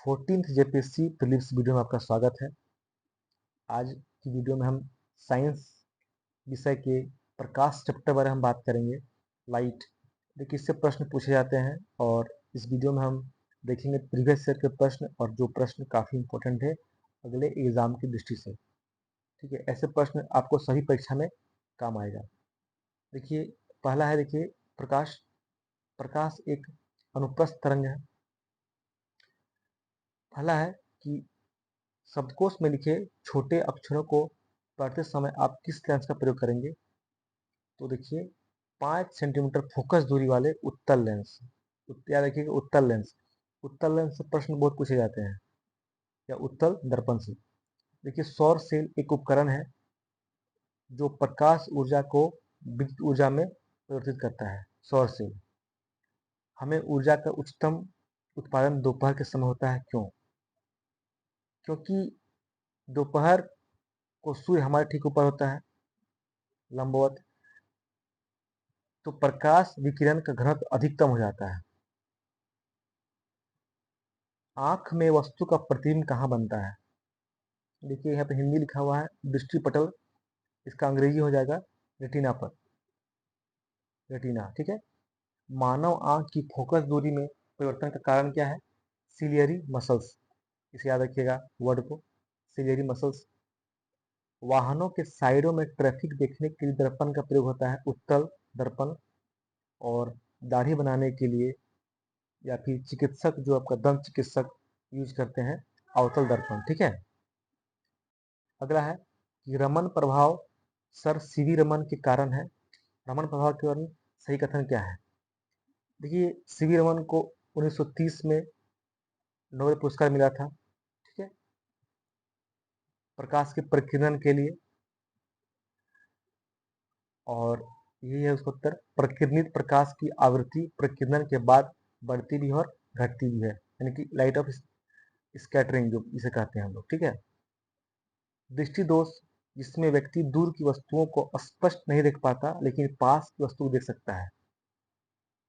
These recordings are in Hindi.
14th जेपीएससी प्रीलिम्स वीडियो में आपका स्वागत है। आज की वीडियो में हम साइंस विषय के प्रकाश चैप्टर बारे हम बात करेंगे। लाइट, देखिए इससे प्रश्न पूछे जाते हैं और इस वीडियो में हम देखेंगे प्रीवियस ईयर के प्रश्न और जो प्रश्न काफ़ी इंपॉर्टेंट है अगले एग्जाम की दृष्टि से। ठीक है, ऐसे प्रश्न आपको सभी परीक्षा में काम आएगा। देखिए पहला है, देखिए प्रकाश प्रकाश एक अनुप्रस्थ तरंग है। पहला है कि शब्दकोश में लिखे छोटे अक्षरों को पढ़ते समय आप किस लेंस का प्रयोग करेंगे? तो देखिए 5 सेंटीमीटर फोकस दूरी वाले उत्तल लेंस। याद रखिएगा, उत्तल लेंस। उत्तल लेंस से प्रश्न बहुत पूछे जाते हैं, या उत्तल दर्पण से। देखिए सौर सेल एक उपकरण है जो प्रकाश ऊर्जा को विद्युत ऊर्जा में परिवर्तित करता है। सौर सेल हमें ऊर्जा का उच्चतम उत्पादन दोपहर के समय होता है। क्यों? क्योंकि दोपहर को सूर्य हमारे ठीक ऊपर होता है, लंबवत, तो प्रकाश विकिरण का घनत्व अधिकतम हो जाता है। आंख में वस्तु का प्रतिबिंब कहाँ बनता है? देखिए यहाँ पे हिंदी लिखा हुआ है दृष्टिपटल, इसका अंग्रेजी हो जाएगा रेटिना पर। रेटिना, ठीक है। मानव आंख की फोकस दूरी में परिवर्तन का कारण क्या है? Ciliary muscles. इसे याद रखिएगा वर्ड को, सिलियरी मसल्स। वाहनों के साइडों में ट्रैफिक देखने के लिए दर्पण का प्रयोग होता है, उत्तल दर्पण। और दाढ़ी बनाने के लिए या फिर चिकित्सक जो आपका दंत चिकित्सक यूज करते हैं, अवतल दर्पण। ठीक है। अगला है कि रमन प्रभाव सर सीवी रमन के कारण है। रमन प्रभाव के कारण सही कथन क्या है? देखिए सीवी रमन को 1930 में नोबेल पुरस्कार मिला था, ठीक है, प्रकाश के प्रकीर्णन के लिए। और यही है उसका उत्तर। प्रकीर्णित प्रकाश की आवृत्ति प्रकीर्णन के बाद बढ़ती भी है और घटती भी है, यानी कि लाइट ऑफ स्कैटरिंग जो इसे कहते हैं हम लोग। ठीक है। दृष्टि दोष, जिसमें व्यक्ति दूर की वस्तुओं को स्पष्ट नहीं देख पाता लेकिन पास की वस्तु को देख सकता है,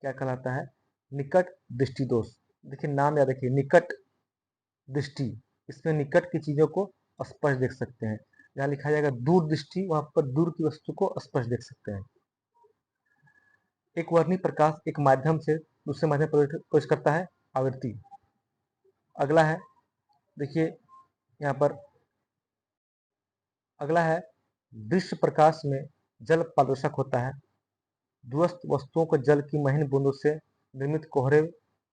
क्या कहलाता है? निकट दृष्टि दोष। देखिए नाम याद रखिए, निकट दृष्टि। इसमें निकट की चीजों को स्पष्ट देख सकते हैं। जहाँ लिखा जाएगा दूर दृष्टि, वहां पर दूर की वस्तु को स्पष्ट देख सकते हैं। एक वर्णीय प्रकाश एक माध्यम से दूसरे माध्यम पर प्रवेश करता है, आवृत्ति। अगला है, देखिए यहाँ पर अगला है, दृश्य प्रकाश में जल पारदर्शक होता है। दूरस्थ वस्तुओं को जल की महीन बूंदों से निर्मित कोहरे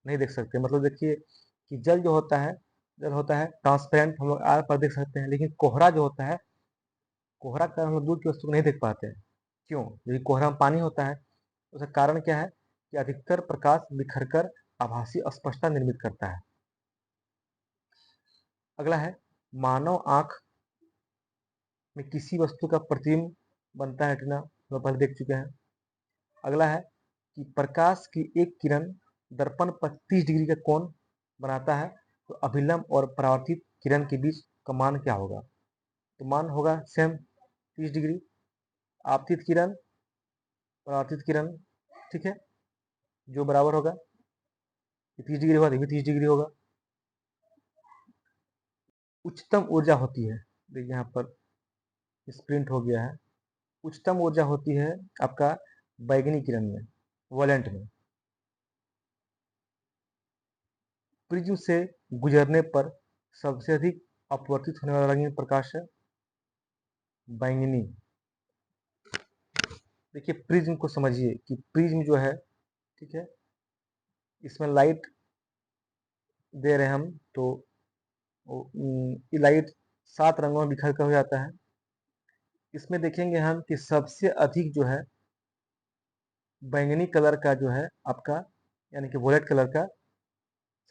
नहीं देख सकते। मतलब देखिए कि जल जो होता है, जल होता है ट्रांसपेरेंट, हम लोग आर पर देख सकते हैं, लेकिन कोहरा जो होता है, कोहरा का हम लोग दूर की वस्तु को नहीं देख पाते हैं। क्यों? यदि कोहरा में पानी होता है, उसका कारण क्या है? कि अधिकतर प्रकाश बिखरकर आभासी अस्पष्टता निर्मित करता है। अगला है, मानव आंख में किसी वस्तु का प्रतिबिंब बनता है, रेटिना, हम पहले देख चुके हैं। अगला है कि प्रकाश की एक किरण दर्पण पर 30 डिग्री का कोण बनाता है, तो अभिलंब और परावर्तित किरण के बीच का मान क्या होगा? तो मान होगा सेम 30 डिग्री। आपतित किरण, परावर्तित किरण, ठीक है, जो बराबर होगा, 30 डिग्री होगा, ये भी 30 डिग्री होगा। उच्चतम ऊर्जा होती है, देखिए यहाँ पर प्रिंट हो गया है। उच्चतम ऊर्जा होती है आपका बैगनी किरण में, वोलेंट में। प्रिज्म से गुजरने पर सबसे अधिक अपवर्तित होने वाला रंगीन प्रकाश है बैंगनी। देखिए प्रिज्म को समझिए कि प्रिज्म जो है, ठीक है, इसमें लाइट दे रहे हैं हम, तो ये लाइट 7 रंगों में बिखर कर हो जाता है। इसमें देखेंगे हम कि सबसे अधिक जो है बैंगनी कलर का जो है आपका, यानी कि वोलेट कलर का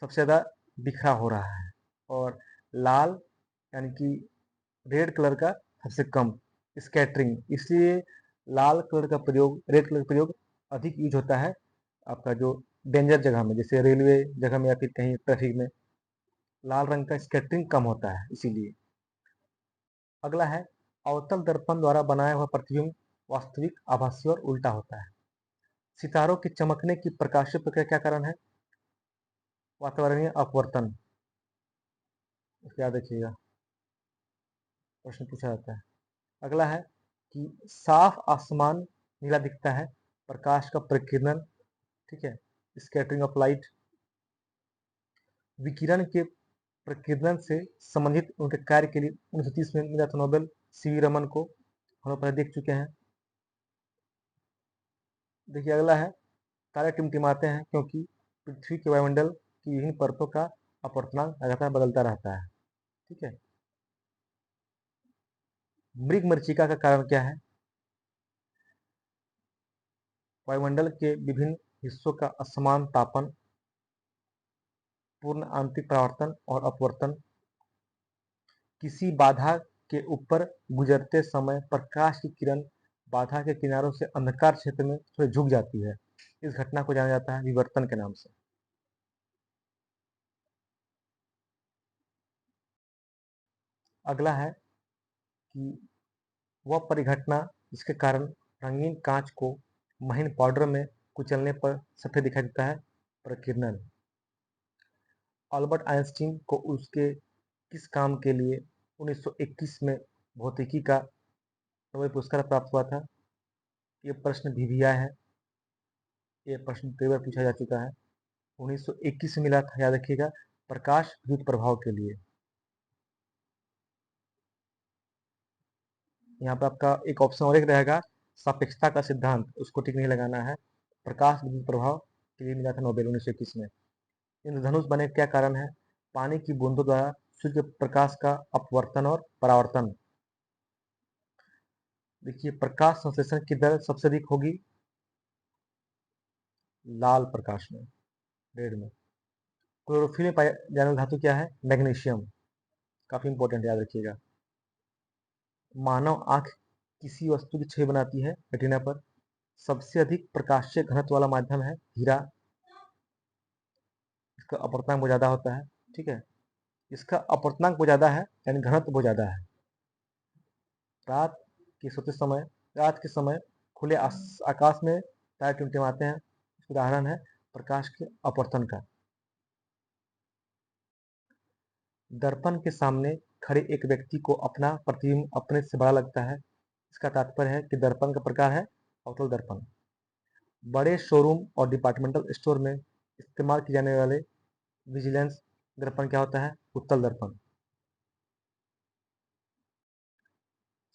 सबसे ज़्यादा बिखरा हो रहा है, और लाल यानी कि रेड कलर का सबसे कम स्कैटरिंग। इसलिए लाल कलर का प्रयोग, रेड कलर का प्रयोग अधिक यूज होता है आपका जो डेंजर जगह में, जैसे रेलवे जगह में या फिर कहीं ट्रैफिक में लाल रंग का स्कैटरिंग कम होता है, इसीलिए। अगला है, अवतल दर्पण द्वारा बनाया हुआ प्रतिबिंब वास्तविक, आभासी और उल्टा होता है। सितारों के चमकने की प्रकाशीय प्रक्रिया क्या कारण है? वातावरणीय अपवर्तन। इसको याद रखिएगा, प्रश्न पूछा जाता है। अगला है कि साफ आसमान नीला दिखता है, प्रकाश का प्रकीर्णन, ठीक है, स्कैटरिंग ऑफ लाइट, विकिरण के प्रकीर्णन से संबंधित उनके कार्य के लिए 1930 में मिला था नोबेल सीवी रमन को, हम लोग पहले देख चुके हैं। देखिए अगला है, तारे टिमटिमाते हैं क्योंकि पृथ्वी के वायुमंडल की विभिन्न परतों का अपवर्तनांक लगातार बदलता रहता है, ठीक है। मृग मरीचिका का कारण क्या है? वायुमंडल के विभिन्न हिस्सों का असमान तापन, पूर्ण आंतरिक परावर्तन और अपवर्तन, किसी बाधा के ऊपर गुजरते समय प्रकाश की किरण बाधा के किनारों से अंधकार क्षेत्र में थोड़ी झुक जाती है, इस घटना को जाना जाता है विवर्तन के नाम से। अगला है कि वह परिघटना जिसके कारण रंगीन कांच को महीन पाउडर में कुचलने पर सफेद दिखाई देता है, प्रकीर्णन। अल्बर्ट आइंस्टीन को उसके किस काम के लिए 1921 में भौतिकी का नोबेल पुरस्कार प्राप्त हुआ था? ये प्रश्न वीवीआई है, ये प्रश्न कई बार पूछा जा चुका है। 1921 में मिला था, याद रखिएगा, प्रकाश विद्युत प्रभाव के लिए। यहाँ पे आपका एक ऑप्शन और एक रहेगा, सापेक्षता का सिद्धांत, उसको टिक नहीं लगाना है। प्रकाश विद्युत प्रभाव के लिए मिला था नोबेल 1921 में। इंद्रधनुष बने क्या कारण है? पानी की बूंदों द्वारा सूर्य के प्रकाश का अपवर्तन और परावर्तन। देखिए प्रकाश संश्लेषण की दर सबसे अधिक होगी लाल प्रकाश में, रेड में। क्लोरोफिल में पाया जाने वाला धातु क्या है? मैग्नीशियम, काफी इंपॉर्टेंट, याद रखिएगा। मानव आंख किसी वस्तु की छवि बनाती है रेटिना पर, सबसे अधिक प्रकाशीय घनत्व वाला माध्यम है हीरा, इसका अपवर्तनांक बहुत ज्यादा होता है, ठीक है। इसका अपवर्तनांक बहुत ज्यादा है यानी घनत्व बहुत ज्यादा है। रात के सोते समय, रात के समय खुले आकाश में तारे टिमटिमाते हैं, उदाहरण है प्रकाश के अपवर्तन का। दर्पण के सामने खड़े एक व्यक्ति को अपना प्रतिबिंब अपने से बड़ा लगता है, इसका तात्पर्य है कि दर्पण का प्रकार है अवतल दर्पण। बड़े शोरूम और डिपार्टमेंटल स्टोर में इस्तेमाल किए जाने वाले विजिलेंस दर्पण क्या होता है? उत्तल दर्पण।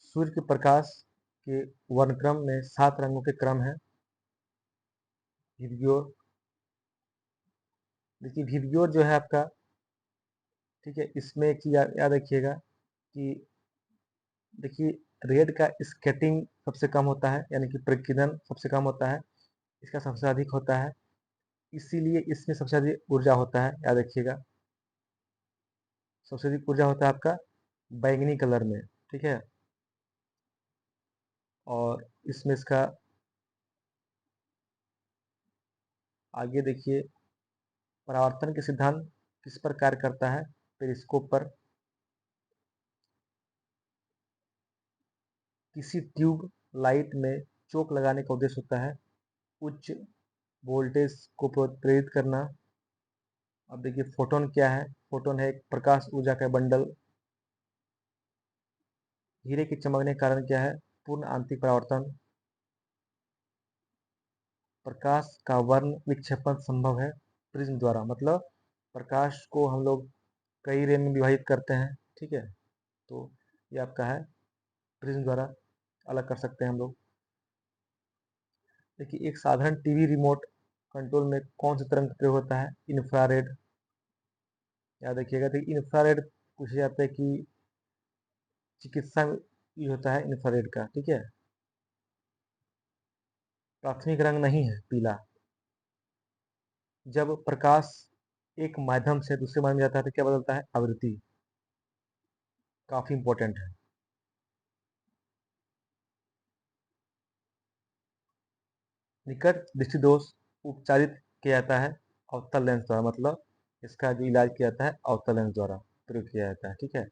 सूर्य के प्रकाश के वर्णक्रम में 7 रंगों के क्रम है, विबग्योर। देखिए विबग्योर जो है आपका, ठीक है, इसमें एक चीज याद रखिएगा कि देखिए रेड का स्कैटिंग सबसे कम होता है, यानी कि प्रकीर्णन सबसे कम होता है, इसका सबसे अधिक होता है, इसीलिए इसमें सबसे अधिक ऊर्जा होता है, याद रखिएगा। सबसे अधिक ऊर्जा होता है आपका बैंगनी कलर में, ठीक है। और इसमें इसका आगे देखिए, परावर्तन के सिद्धांत किस पर कार्य करता है? पेरिस्कोप पर। किसी ट्यूब लाइट में चोक लगाने का उद्देश्य होता है उच्च वोल्टेज को प्रेरित करना। अब देखिए फोटोन क्या है? फोटोन है एक प्रकाश ऊर्जा का बंडल। हीरे के चमकने के कारण क्या है? पूर्ण आंतरिक परावर्तन। प्रकाश का वर्ण विक्षेपण संभव है प्रिज्म द्वारा, मतलब प्रकाश को हम लोग कई रे में विभाजित करते हैं, ठीक है, तो ये आपका है प्रिज्म द्वारा अलग कर सकते हैं हम लोग। देखिए एक साधारण टीवी रिमोट कंट्रोल में कौन सी तरंग का प्रयोग होता है? इंफ्रारेड, याद रखिएगा। देखिए इंफ्रारेड पूछा जाता है कि चिकित्सा में यूज होता है इंफ्रारेड का, ठीक है। प्राथमिक रंग नहीं है पीला। जब प्रकाश एक माध्यम से दूसरे माध्यम में जाता है तो क्या बदलता है? आवृत्ति, काफी इंपॉर्टेंट है। निकट दृष्टि दोष उपचारित किया जाता है अवतल लेंस द्वारा, मतलब इसका जो इलाज किया जाता है अवतल लेंस द्वारा प्रयोग किया जाता है, ठीक है।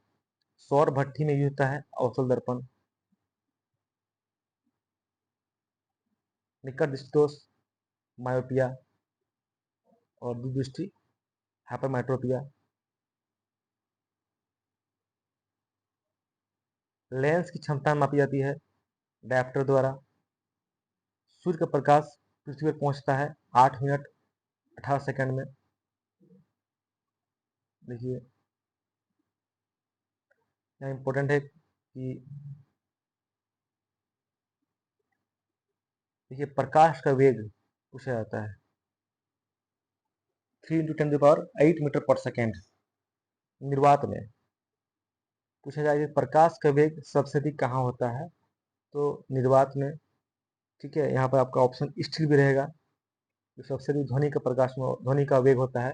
सौर भट्ठी में यूज होता है अवतल दर्पण। निकट दृष्टि दोष मायोपिया और दूरदृष्टि हाइपरमेट्रोपिया। लेंस की क्षमता मापी जाती है डायप्टर द्वारा। सूर्य का प्रकाश पृथ्वी पर पहुंचता है 8 मिनट 18 सेकंड में। देखिए यहाँ इम्पोर्टेंट है कि देखिए प्रकाश का वेग पूछा जाता है 3 × 10⁸ मीटर पर सेकेंड। निर्वात में पूछा जाए कि प्रकाश का वेग सबसे अधिक कहाँ होता है, तो निर्वात में। ठीक है, यहाँ पर आपका ऑप्शन स्थिर भी रहेगा, जो सबसे अधिक ध्वनि का प्रकाश में ध्वनि का वेग होता है।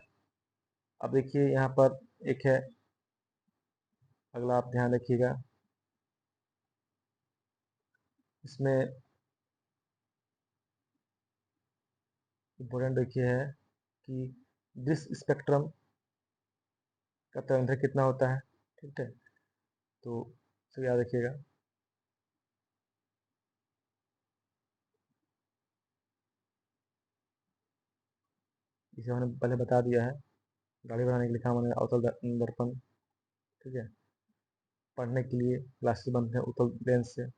अब देखिए यहाँ पर एक है, अगला आप ध्यान रखिएगा, इसमें इम्पोर्टेंट देखिए है कि दृश्य स्पेक्ट्रम का तरंग कितना होता है। ठीक है, तो इसे याद रखिएगा। इसे हमने पहले बता दिया है, गाड़ी बनाने के लिए लिखा मैंने अवतल दर्पण। ठीक है, पढ़ने के लिए ग्लासेस बनते हैं उत्तल लेंस से।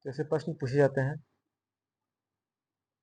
तो ऐसे प्रश्न पूछे जाते हैं।